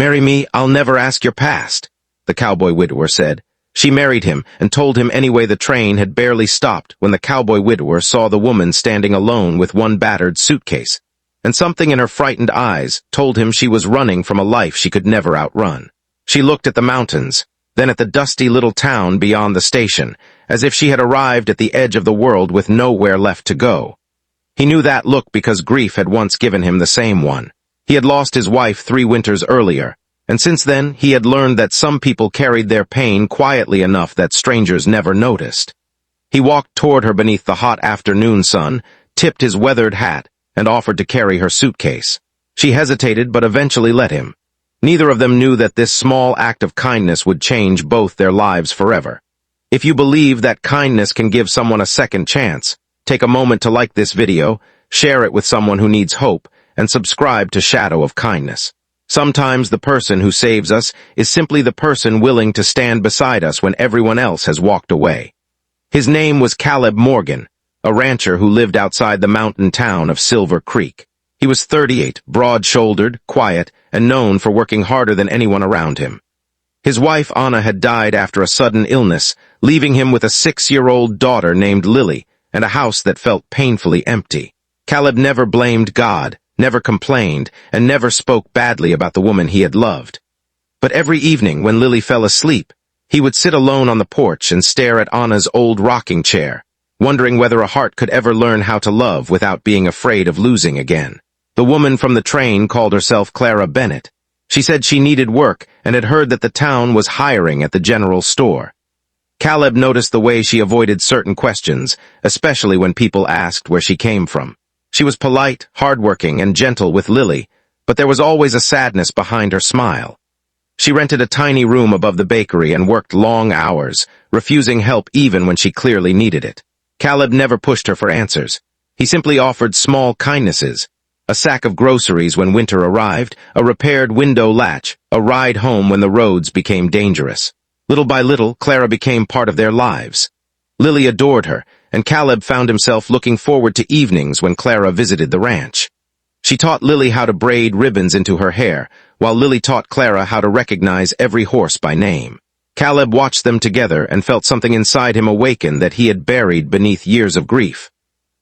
"Marry me, I'll never ask your past," the cowboy widower said. She married him and told him anyway. The train had barely stopped when the cowboy widower saw the woman standing alone with one battered suitcase, and something in her frightened eyes told him she was running from a life she could never outrun. She looked at the mountains, then at the dusty little town beyond the station, as if she had arrived at the edge of the world with nowhere left to go. He knew that look because grief had once given him the same one. He had lost his wife 3 winters earlier, and since then he had learned that some people carried their pain quietly enough that strangers never noticed. He walked toward her beneath the hot afternoon sun, tipped his weathered hat, and offered to carry her suitcase. She hesitated but eventually let him. Neither of them knew that this small act of kindness would change both their lives forever. If you believe that kindness can give someone a second chance, take a moment to like this video, share it with someone who needs hope, and subscribe to Shadow of Kindness. Sometimes the person who saves us is simply the person willing to stand beside us when everyone else has walked away. His name was Caleb Morgan, a rancher who lived outside the mountain town of Silver Creek. He was 38, broad-shouldered, quiet, and known for working harder than anyone around him. His wife Anna had died after a sudden illness, leaving him with a 6-year-old daughter named Lily and a house that felt painfully empty. Caleb never blamed God, never complained, and never spoke badly about the woman he had loved. But every evening when Lily fell asleep, he would sit alone on the porch and stare at Anna's old rocking chair, wondering whether a heart could ever learn how to love without being afraid of losing again. The woman from the train called herself Clara Bennett. She said she needed work and had heard that the town was hiring at the general store. Caleb noticed the way she avoided certain questions, especially when people asked where she came from. She was polite, hardworking, and gentle with Lily, but there was always a sadness behind her smile. She rented a tiny room above the bakery and worked long hours, refusing help even when she clearly needed it. Caleb never pushed her for answers. He simply offered small kindnesses: a sack of groceries when winter arrived, a repaired window latch, a ride home when the roads became dangerous. Little by little, Clara became part of their lives. Lily adored her, and Caleb found himself looking forward to evenings when Clara visited the ranch. She taught Lily how to braid ribbons into her hair, while Lily taught Clara how to recognize every horse by name. Caleb watched them together and felt something inside him awaken that he had buried beneath years of grief.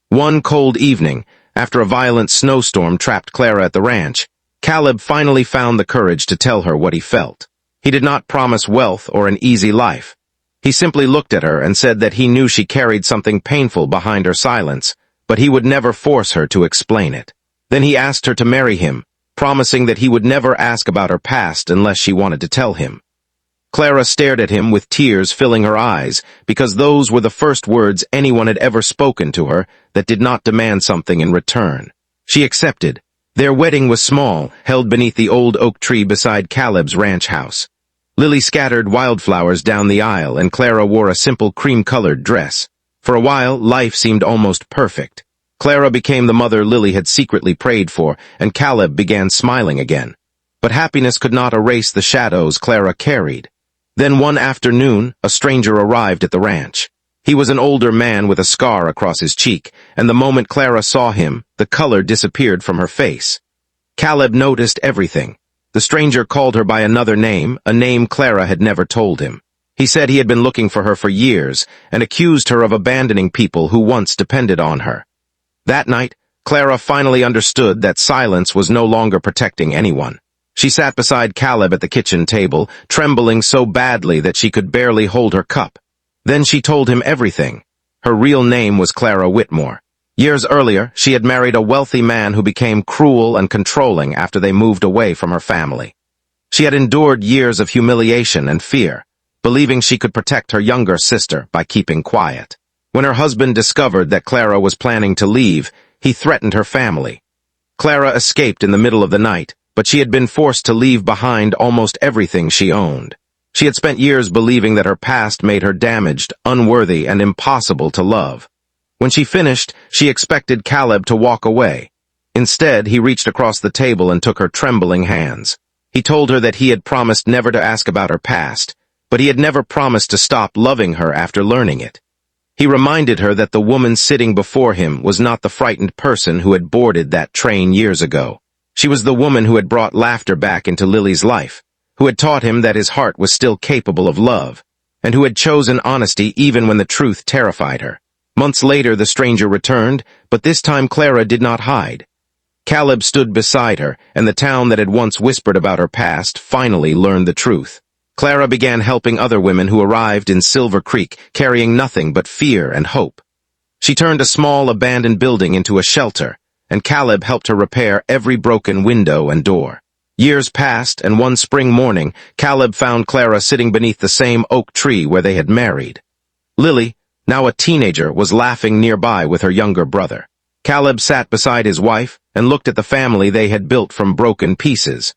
One cold evening, after a violent snowstorm trapped Clara at the ranch, Caleb finally found the courage to tell her what he felt. He did not promise wealth or an easy life. He simply looked at her and said that he knew she carried something painful behind her silence, but he would never force her to explain it. Then he asked her to marry him, promising that he would never ask about her past unless she wanted to tell him. Clara stared at him with tears filling her eyes, because those were the first words anyone had ever spoken to her that did not demand something in return. She accepted. Their wedding was small, held beneath the old oak tree beside Caleb's ranch house. Lily scattered wildflowers down the aisle, and Clara wore a simple cream-colored dress. For a while, life seemed almost perfect. Clara became the mother Lily had secretly prayed for, and Caleb began smiling again. But happiness could not erase the shadows Clara carried. Then one afternoon, a stranger arrived at the ranch. He was an older man with a scar across his cheek, and the moment Clara saw him, the color disappeared from her face. Caleb noticed everything. The stranger called her by another name, a name Clara had never told him. He said he had been looking for her for years, and accused her of abandoning people who once depended on her. That night, Clara finally understood that silence was no longer protecting anyone. She sat beside Caleb at the kitchen table, trembling so badly that she could barely hold her cup. Then she told him everything. Her real name was Clara Whitmore. Years earlier, she had married a wealthy man who became cruel and controlling after they moved away from her family. She had endured years of humiliation and fear, believing she could protect her younger sister by keeping quiet. When her husband discovered that Clara was planning to leave, he threatened her family. Clara escaped in the middle of the night, but she had been forced to leave behind almost everything she owned. She had spent years believing that her past made her damaged, unworthy, and impossible to love. When she finished, she expected Caleb to walk away. Instead, he reached across the table and took her trembling hands. He told her that he had promised never to ask about her past, but he had never promised to stop loving her after learning it. He reminded her that the woman sitting before him was not the frightened person who had boarded that train years ago. She was the woman who had brought laughter back into Lily's life, who had taught him that his heart was still capable of love, and who had chosen honesty even when the truth terrified her. Months later, the stranger returned, but this time Clara did not hide. Caleb stood beside her, and the town that had once whispered about her past finally learned the truth. Clara began helping other women who arrived in Silver Creek, carrying nothing but fear and hope. She turned a small, abandoned building into a shelter, and Caleb helped her repair every broken window and door. Years passed, and one spring morning, Caleb found Clara sitting beneath the same oak tree where they had married. Lily, now a teenager, was laughing nearby with her younger brother. Caleb sat beside his wife and looked at the family they had built from broken pieces.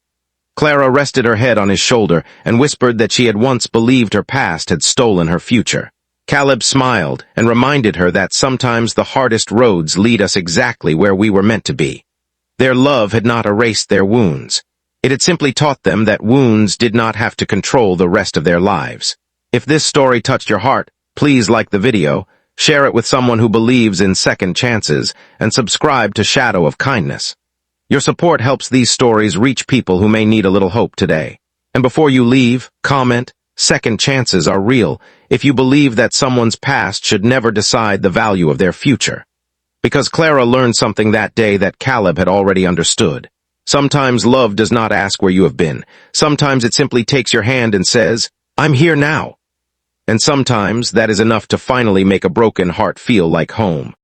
Clara rested her head on his shoulder and whispered that she had once believed her past had stolen her future. Caleb smiled and reminded her that sometimes the hardest roads lead us exactly where we were meant to be. Their love had not erased their wounds. It had simply taught them that wounds did not have to control the rest of their lives. If this story touched your heart, please like the video, share it with someone who believes in second chances, and subscribe to Shadow of Kindness. Your support helps these stories reach people who may need a little hope today. And before you leave, comment, second chances are real if you believe that someone's past should never decide the value of their future. Because Clara learned something that day that Caleb had already understood. Sometimes love does not ask where you have been. Sometimes it simply takes your hand and says, "I'm here now." And sometimes that is enough to finally make a broken heart feel like home.